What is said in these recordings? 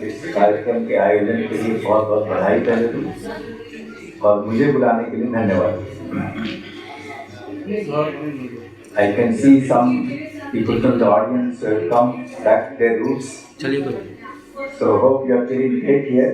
इस कार्यक्रम के आयोजन के लिए बहुत बहुत बधाई पहले तो, और मुझे बुलाने के लिए धन्यवाद। I can see some people from the audience come back to their roots. So hope you are feeling great here.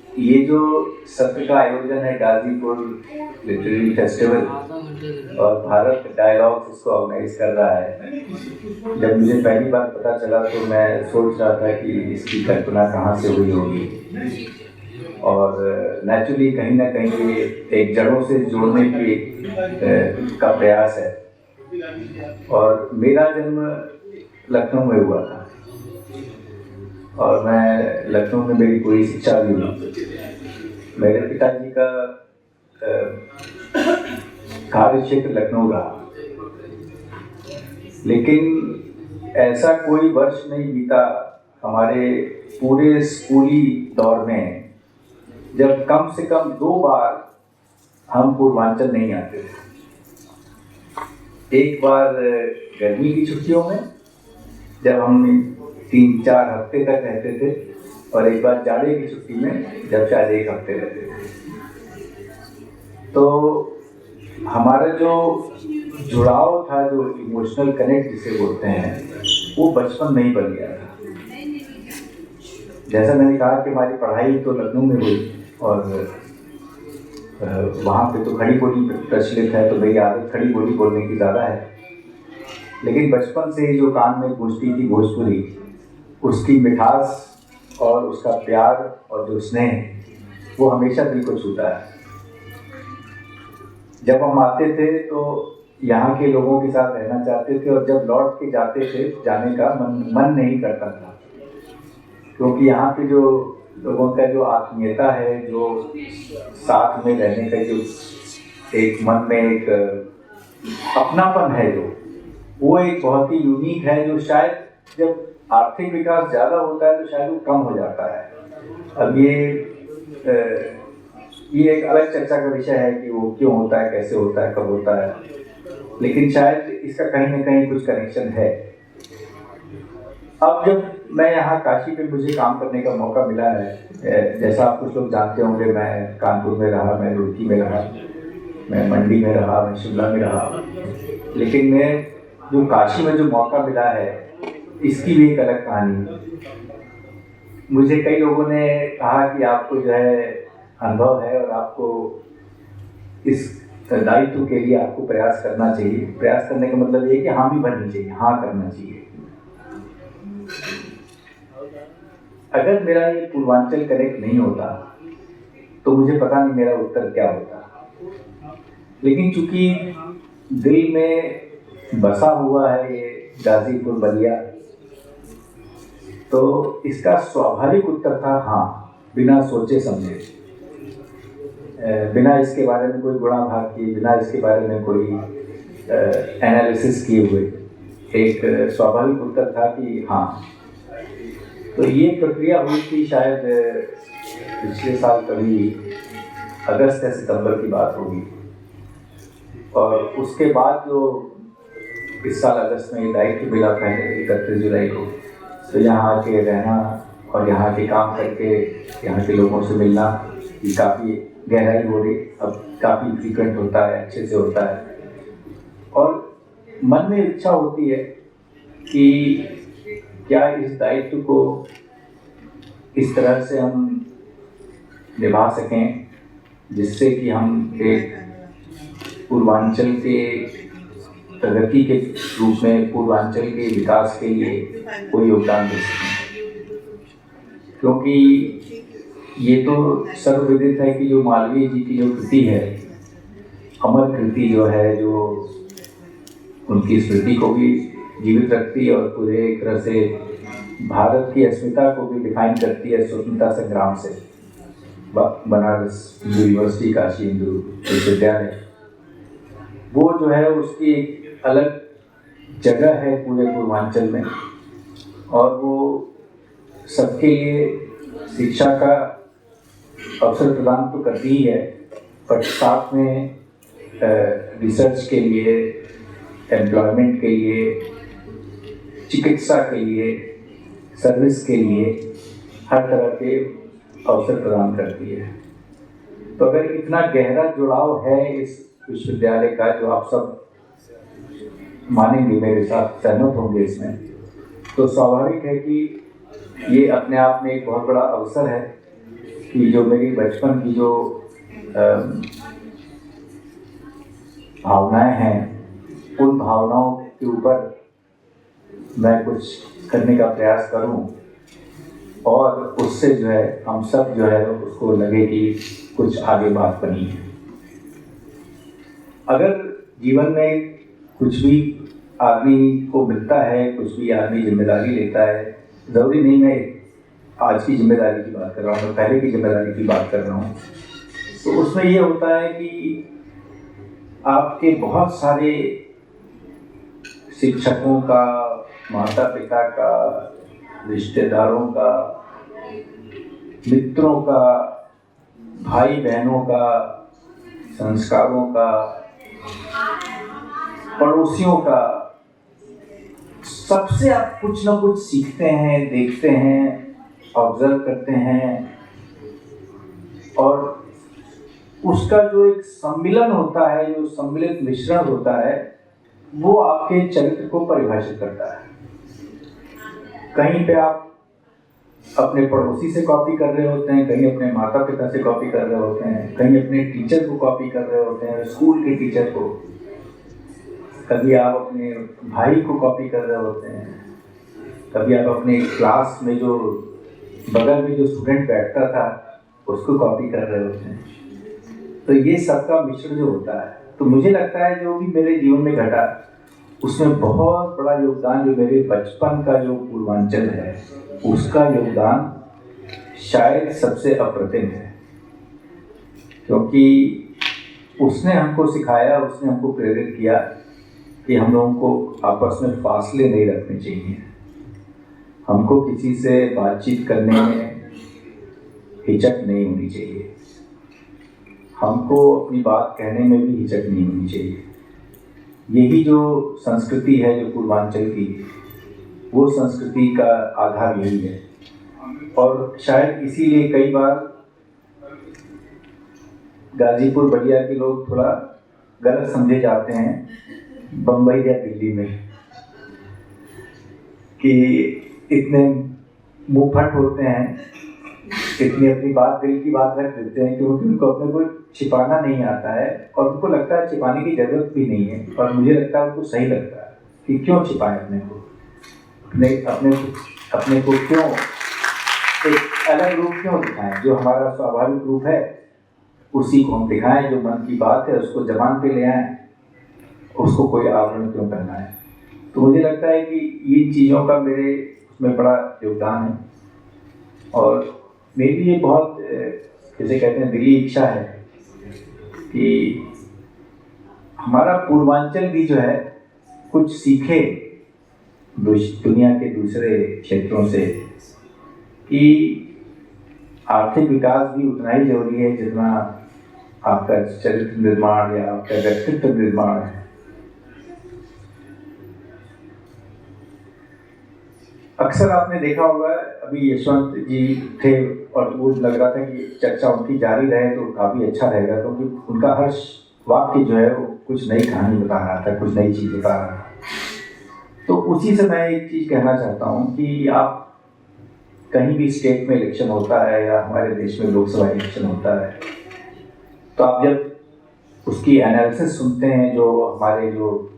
ये जो सत्र का आयोजन है गाजीपुर लिटरेरी फेस्टिवल और भारत डायलॉग्स इसको ऑर्गेनाइज कर रहा है। जब मुझे पहली बार पता चला तो मैं सोच रहा था कि इसकी कल्पना कहाँ से हुई होगी, और नेचुरली कहीं ना कहीं ये एक जड़ों से जोड़ने की का प्रयास है। और मेरा जन्म लखनऊ में हुआ था और मैं लखनऊ में मेरी पूरी शिक्षा भी हुई। मेरे पिताजी का कार्य क्षेत्र लखनऊ रहा, लेकिन ऐसा कोई वर्ष नहीं बीता हमारे पूरे स्कूली दौर में जब कम से कम 2 बार हम पूर्वांचल नहीं आते थे। एक बार गर्मी की छुट्टियों में जब हम 3-4 हफ्ते तक रहते थे, और एक बार जाड़े की छुट्टी में जब शायद 1 हफ्ते रहते थे। तो हमारा जो जुड़ाव था, जो इमोशनल कनेक्ट जिसे बोलते हैं, वो बचपन में ही बन गया था। जैसा मैंने कहा कि हमारी पढ़ाई तो लखनऊ में हुई और वहाँ पे तो खड़ी बोली प्रचलित है, तो मेरी आदत खड़ी बोली बोलने की ज़्यादा है। लेकिन बचपन से ही जो कान में गूंजती थी भोजपुरी, उसकी मिठास और उसका प्यार और जो स्नेह वो हमेशा दिल को छूता है। जब हम आते थे तो यहाँ के लोगों के साथ रहना चाहते थे, और जब लौट के जाते थे जाने का मन नहीं करता था, क्योंकि यहाँ पे जो लोगों का जो आत्मीयता है, जो साथ में रहने का जो एक मन में एक अपनापन है, जो वो एक बहुत ही यूनिक है, जो शायद जब आर्थिक विकास ज़्यादा होता है तो शायद वो कम हो जाता है। अब ये एक अलग चर्चा का विषय है कि वो क्यों होता है, कैसे होता है, कब होता है, लेकिन शायद इसका कहीं ना कहीं कुछ कनेक्शन है। अब जब मैं यहाँ काशी पे मुझे काम करने का मौका मिला है, जैसा आप कुछ लोग जानते होंगे, मैं कानपुर में रहा, मैं रुड़की में रहा, मैं मंडी में रहा, मैं शिमला में रहा, लेकिन मैं जो काशी में जो मौका मिला है इसकी भी एक अलग कहानी। मुझे कई लोगों ने कहा कि आपको जो है अनुभव है और आपको इस दायित्व के लिए आपको प्रयास करना चाहिए। प्रयास करने का मतलब ये कि हाँ भी बननी चाहिए, हाँ करना चाहिए। अगर मेरा ये पूर्वांचल कनेक्ट नहीं होता तो मुझे पता नहीं मेरा उत्तर क्या होता, लेकिन चूंकि दिल में बसा हुआ है ये गाजीपुर बलिया, तो इसका स्वाभाविक उत्तर था हाँ, बिना सोचे समझे, बिना इसके बारे में कोई गुणा भाग किए, बिना इसके बारे में कोई एनालिसिस किए हुए एक स्वाभाविक उत्तर था कि हाँ। तो ये प्रक्रिया हुई थी शायद पिछले साल कभी अगस्त या सितंबर की बात होगी, और उसके बाद जो इस साल अगस्त में दायित्व मिला पहले 31 जुलाई को, तो यहाँ आके रहना और यहाँ के काम करके यहाँ के लोगों से मिलना, ये काफ़ी गहराई हो रही, अब काफ़ी फ्रीक्वेंट होता है, अच्छे से होता है, और मन में इच्छा होती है कि क्या इस दायित्व को इस तरह से हम निभा सकें जिससे कि हम एक पूर्वांचल के प्रगति के रूप में, पूर्वांचल के विकास के लिए कोई योगदान दे सकें। क्योंकि ये तो सर्वविदित है कि जो मालवीय जी की जो कृति है, अमर कृति जो है, जो उनकी स्मृति को भी जीवित रखती है और पूरे एक तरह से भारत की अस्मिता को भी डिफाइन करती है स्वतंत्रता संग्राम से। बनारस यूनिवर्सिटी, काशी हिंदू विश्वविद्यालय, वो जो है उसकी एक अलग जगह है पूरे पूर्वांचल में, और वो सबके लिए शिक्षा का अवसर प्रदान तो करती ही है, पर साथ में रिसर्च के लिए, एम्प्लॉयमेंट के लिए, चिकित्सा के लिए, सर्विस के लिए हर तरह के अवसर प्रदान करती है। तो अगर इतना गहरा जुड़ाव है इस विश्वविद्यालय का, जो आप सब मानेंगे, मेरे साथ सहमत होंगे इसमें, तो स्वाभाविक है कि ये अपने आप में एक बहुत बड़ा अवसर है कि जो मेरी बचपन की जो भावनाएं हैं, उन भावनाओं के ऊपर मैं कुछ करने का प्रयास करूं और उससे जो है हम सब जो है उसको लगे कि कुछ आगे बात बनी है। अगर जीवन में कुछ भी आदमी को मिलता है, कुछ भी आदमी जिम्मेदारी लेता है, ज़रूरी नहीं मैं आज की जिम्मेदारी की बात कर रहा हूँ, मैं पहले की जिम्मेदारी की बात कर रहा हूँ, तो उसमें ये होता है कि आपके बहुत सारे शिक्षकों का, माता पिता का, रिश्तेदारों का, मित्रों का, भाई बहनों का, संस्कारों का, पड़ोसियों का, सबसे आप कुछ ना कुछ सीखते हैं, देखते हैं, ऑब्जर्व करते हैं, और उसका जो एक सम्मिलन होता है, जो सम्मिलित मिश्रण होता है, वो आपके चरित्र को परिभाषित करता है। कहीं पे आप अपने पड़ोसी से कॉपी कर रहे होते हैं, कहीं अपने माता पिता से कॉपी कर रहे होते हैं, कहीं अपने टीचर को कॉपी कर रहे होते हैं, स्कूल के टीचर को, कभी आप अपने भाई को कॉपी कर रहे होते हैं, कभी आप अपने क्लास में जो बगल में जो स्टूडेंट बैठता था उसको कॉपी कर रहे होते हैं। तो ये सबका मिश्रण जो होता है, तो मुझे लगता है जो भी मेरे जीवन में घटा उसमें बहुत बड़ा योगदान जो मेरे बचपन का जो पूर्वांचल है, उसका योगदान शायद सबसे अप्रतिम है, क्योंकि उसने हमको सिखाया, उसने हमको प्रेरित किया कि हम लोगों को आपस में फासले नहीं रखने चाहिए, हमको किसी से बातचीत करने में हिचक नहीं होनी चाहिए, हमको अपनी बात कहने में भी हिचक नहीं होनी चाहिए। यही जो संस्कृति है जो पूर्वांचल की, वो संस्कृति का आधार यही है। और शायद इसीलिए कई बार गाजीपुर बलिया के लोग थोड़ा गलत समझे जाते हैं बम्बई या दिल्ली में, कि इतने मुंहफट होते हैं, इतनी अपनी बात, दिल की बात रख देते हैं, क्योंकि उनको अपने को छिपाना नहीं आता है और उनको लगता है छिपाने की जरूरत भी नहीं है। और मुझे लगता है उनको सही लगता है कि क्यों छिपाएं अपने को, अपने को क्यों एक अलग रूप क्यों दिखाएं, जो हमारा स्वाभाविक रूप है उसी को हम दिखाएं, जो मन की बात है उसको जबान पे ले आएं, उसको कोई आवरण क्यों करना है। तो मुझे लगता है कि ये चीज़ों का मेरे उसमें बड़ा योगदान है, और मेरी ये बहुत जैसे कहते हैं दिली इच्छा है कि हमारा पूर्वांचल भी जो है कुछ सीखे दुनिया के दूसरे क्षेत्रों से, कि आर्थिक विकास भी उतना ही जरूरी है जितना आपका चरित्र निर्माण या आपका व्यक्तित्व निर्माण है। अक्सर आपने देखा होगा, अभी यशवंत जी थे और वो लग रहा था कि चर्चा उनकी जारी रहे तो काफ़ी अच्छा रहेगा, क्योंकि उनका हर वाक्य जो है वो कुछ नई कहानी बता रहा था, कुछ नई चीज़ बता रहा था। तो उसी से मैं एक चीज़ कहना चाहता हूँ कि आप कहीं भी स्टेट में इलेक्शन होता है या हमारे देश में लोकसभा इलेक्शन होता है, तो आप जब उसकी एनालिसिस सुनते हैं, जो हमारे जो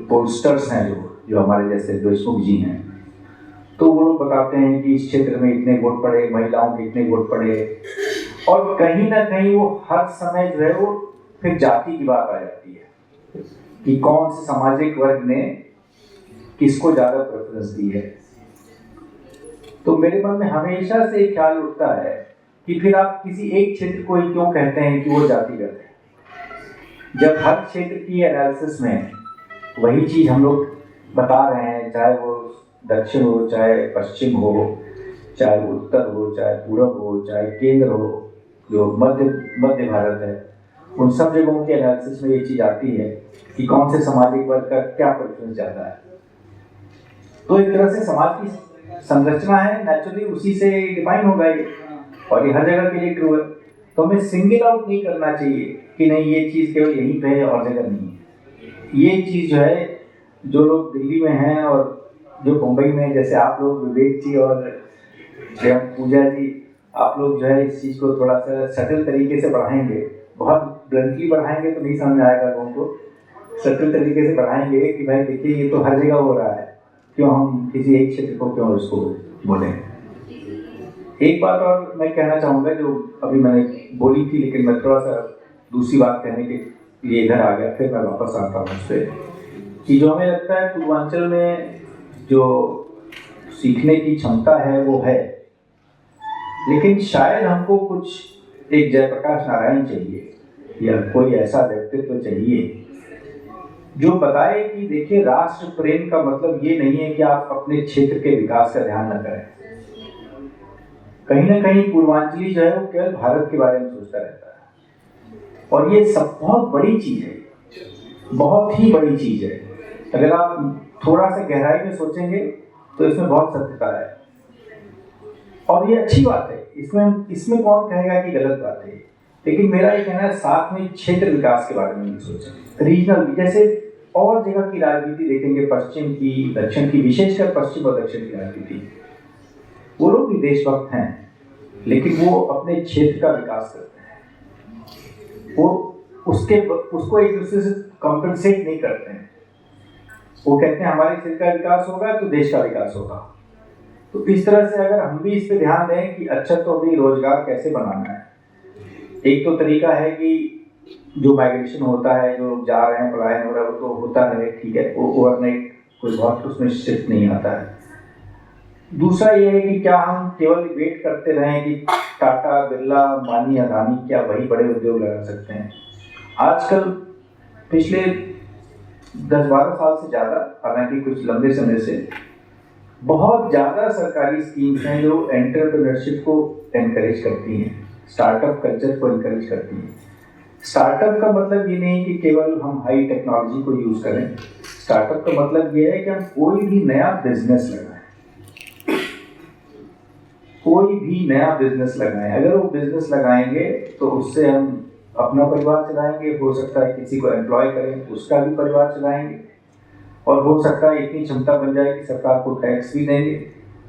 पोलस्टर्स हैं, जो हमारे जैसे देशमुख जी हैं, तो वो लोग बताते हैं कि इस क्षेत्र में इतने वोट पड़े, महिलाओं के इतने वोट पड़े, और कहीं ना कहीं वो हर समय जो है वो फिर जाति की बात आ जाती है कि कौन से सामाजिक वर्ग ने किसको ज़्यादा प्रेफरेंस दी है। तो मेरे मन में हमेशा से एक ख्याल उठता है कि फिर आप किसी एक क्षेत्र को ही क्यों कहते हैं कि वो जातिगत है, जब हर क्षेत्र की एनालिसिस में वही चीज़ हम लोग बता रहे हैं, चाहे वो दक्षिण हो, चाहे पश्चिम हो, चाहे उत्तर हो, चाहे पूरब हो, चाहे केंद्र हो, जो मध्य भारत है, उन सब जगहों के एनालिसिस में ये चीज़ आती है कि कौन से सामाजिक वर्ग का क्या प्रेफरेंस ज़्यादा है। तो एक तरह से समाज की संरचना है, नेचुरली उसी से डिफाइन होगा ये, और ये हर जगह के लिए ट्रू है। तो हमें सिंगल आउट नहीं करना चाहिए कि नहीं ये चीज़ केवल यहीं पे है और जगह नहीं है। ये चीज़ जो है, जो लोग दिल्ली में हैं और जो मुंबई में, जैसे आप लोग विवेक जी और पूजा जी, आप लोग जो है इस चीज़ को थोड़ा सा सटल तरीके से बढ़ाएंगे, बहुत ब्लंटली बढ़ाएंगे तो नहीं समझ आएगा लोगों को, सटल तरीके से बढ़ाएंगे कि भाई देखिए ये तो हर जगह हो रहा है, क्यों हम किसी एक क्षेत्र को क्यों इसको बोलें। एक बात और मैं कहना चाहूँगा जो अभी मैंने बोली थी, लेकिन मैं थोड़ा सा दूसरी बात कहने के लिए इधर आ गया, फिर मैं वापस आता हूँ उस पर, कि जो हमें लगता है पूर्वांचल में जो सीखने की क्षमता है वो है, लेकिन शायद हमको कुछ एक जयप्रकाश नारायण चाहिए या कोई ऐसा व्यक्तित्व चाहिए जो बताए कि देखिए राष्ट्र प्रेम का मतलब ये नहीं है कि आप अपने क्षेत्र के विकास का ध्यान न करें। कहीं ना कहीं पूर्वांचली जो है वो केवल भारत के बारे में सोचता रहता है, और ये सब बहुत बड़ी चीज है, बहुत ही बड़ी चीज है। अगर आप थोड़ा सा गहराई में सोचेंगे तो इसमें बहुत सत्यता है, और ये अच्छी बात है। इसमें कौन कहेगा कि गलत बात है, लेकिन मेरा ये कहना है साथ में क्षेत्र विकास के बारे में भी सोचें, रीजनल। जैसे और जगह की राजनीति देखेंगे, पश्चिम की, दक्षिण की, विशेषकर पश्चिम और दक्षिण की राजनीति, वो लोग भी देशभक्त हैं, लेकिन वो अपने क्षेत्र का विकास करते हैं, वो उसको एक दूसरे से कॉम्पेंसेट नहीं करते हैं। वो कहते हैं हमारे क्षेत्र का विकास होगा तो देश का विकास होगा। तो इस तरह से अगर हम भी इस पे ध्यान दें कि अच्छा तो अभी रोजगार कैसे बनाना है, एक तो तरीका है कि जो माइग्रेशन होता है, जो जा रहे हैं, पलायन हो रहा है, वो तो होता रहे, ठीक है, वो ओवरनाइट कोई बहुत उसमें शिफ्ट नहीं आता है। दूसरा ये है कि क्या हम केवल वेट करते रहें कि टाटा, बिरला, अंबानी, अदानी क्या वही बड़े उद्योग लगा सकते हैं। आजकल पिछले 10-12 साल से ज़्यादा, हालांकि कुछ लंबे समय से, बहुत ज़्यादा सरकारी स्कीम्स हैं जो एंटरप्रेन्योरशिप को एनकरेज करती हैं, स्टार्टअप कल्चर को एनकरेज करती हैं। स्टार्टअप का मतलब ये नहीं कि केवल हम हाई टेक्नोलॉजी को यूज़ करें। स्टार्टअप का मतलब ये है कि हम कोई भी नया बिजनेस लगाएं, कोई भी नया बिजनेस लगाएं। अगर वो बिजनेस लगाएंगे तो उससे हम अपना परिवार चलाएंगे, हो सकता है किसी को एम्प्लॉय करें, उसका भी परिवार चलाएंगे, और हो सकता है इतनी क्षमता बन जाए कि सरकार को टैक्स भी देंगे,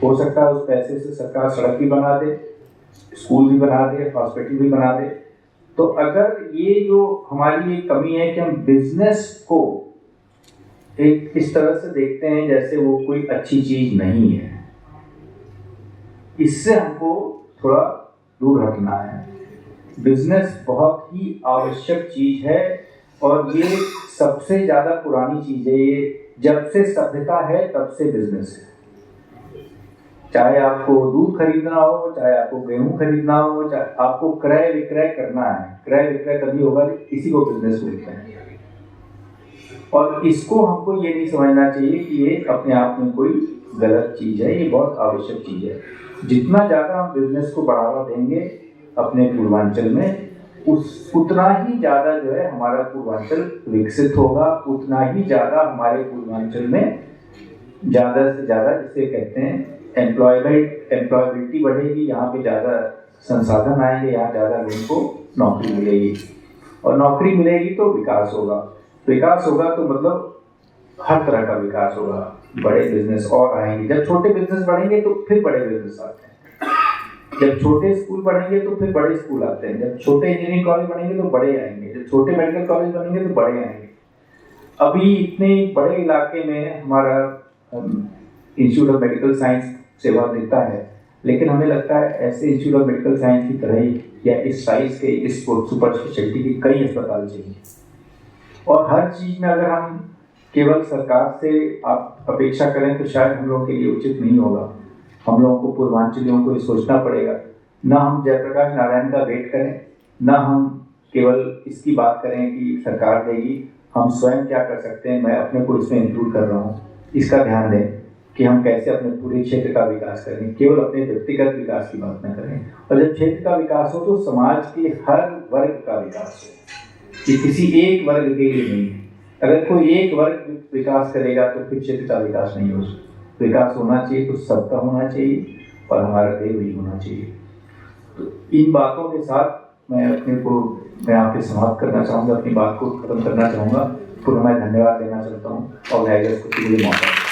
हो सकता है उस पैसे से सरकार सड़क भी बना दे, स्कूल भी बना दे, हॉस्पिटल भी बना दे। तो अगर ये जो हमारी ये कमी है कि हम बिजनेस को एक इस तरह से देखते हैं जैसे वो कोई अच्छी चीज नहीं है, इससे हमको थोड़ा दूर हटना है। बिजनेस बहुत ही आवश्यक चीज है, और ये सबसे ज्यादा पुरानी चीज है। ये जब से सभ्यता है तब से बिजनेस है। चाहे आपको दूध खरीदना हो, चाहे आपको गेहूं खरीदना हो, चाहे आपको क्रय विक्रय करना है, क्रय विक्रय तभी होगा, इसी को बिजनेस बोलते हैं। और इसको हमको ये नहीं समझना चाहिए कि ये अपने आप में कोई गलत चीज है, ये बहुत आवश्यक चीज है। जितना ज्यादा हम बिजनेस को बढ़ावा देंगे अपने पूर्वांचल में, उतना ही ज्यादा जो है हमारा पूर्वांचल विकसित होगा, उतना ही ज्यादा हमारे पूर्वांचल में ज्यादा से ज्यादा, जिसे कहते हैं एम्प्लॉयबिलिटी बढ़ेगी, यहाँ पे ज़्यादा संसाधन आएंगे, यहाँ ज़्यादा लोगों को नौकरी मिलेगी, और नौकरी मिलेगी तो विकास होगा। विकास होगा तो मतलब हर तरह का विकास होगा, बड़े बिजनेस और आएंगे। जब छोटे बिजनेस बढ़ेंगे तो फिर बड़े बिजनेस आते हैं, जब छोटे स्कूल बढ़ेंगे तो फिर बड़े स्कूल आते हैं, जब छोटे इंजीनियरिंग कॉलेज बनेंगे तो बड़े आएंगे, जब छोटे मेडिकल कॉलेज बनेंगे तो बड़े आएंगे। अभी इतने बड़े इलाके में हमारा इंस्टीट्यूट ऑफ मेडिकल साइंस सेवा देता है, लेकिन हमें लगता है ऐसे इंस्टीट्यूट ऑफ मेडिकल साइंस की तरह ही या इस साइज के, इस सुपर स्पेशलिटी के कई अस्पताल चाहिए। और हर चीज़ में अगर हम केवल सरकार से आप अपेक्षा करें तो शायद हम लोगों के लिए उचित नहीं होगा। हम लोगों को, पूर्वांचलियों को ये सोचना पड़ेगा, ना हम जयप्रकाश नारायण का वेट करें, ना हम केवल इसकी बात करें कि सरकार देगी, हम स्वयं क्या कर सकते हैं। मैं अपने को इसमें इंक्लूड कर रहा हूँ, इसका ध्यान दें कि हम कैसे अपने पूरे क्षेत्र का विकास करें, केवल अपने व्यक्तिगत विकास की बात न करें। और जब क्षेत्र का विकास हो तो समाज के हर वर्ग का विकास हो। कि किसी एक वर्ग के लिए नहीं है। अगर कोई एक वर्ग विकास करेगा तो फिर क्षेत्र का विकास नहीं हो सकता। विकास होना चाहिए तो सबका होना चाहिए और हमारा देश भी होना चाहिए। तो इन बातों के साथ मैं यहाँ पे समाप्त करना चाहूँगा, अपनी बात को खत्म करना चाहूँगा। पुनः मैं धन्यवाद देना चाहता हूँ ऑर्गेनाइजर्स को मुझे मौका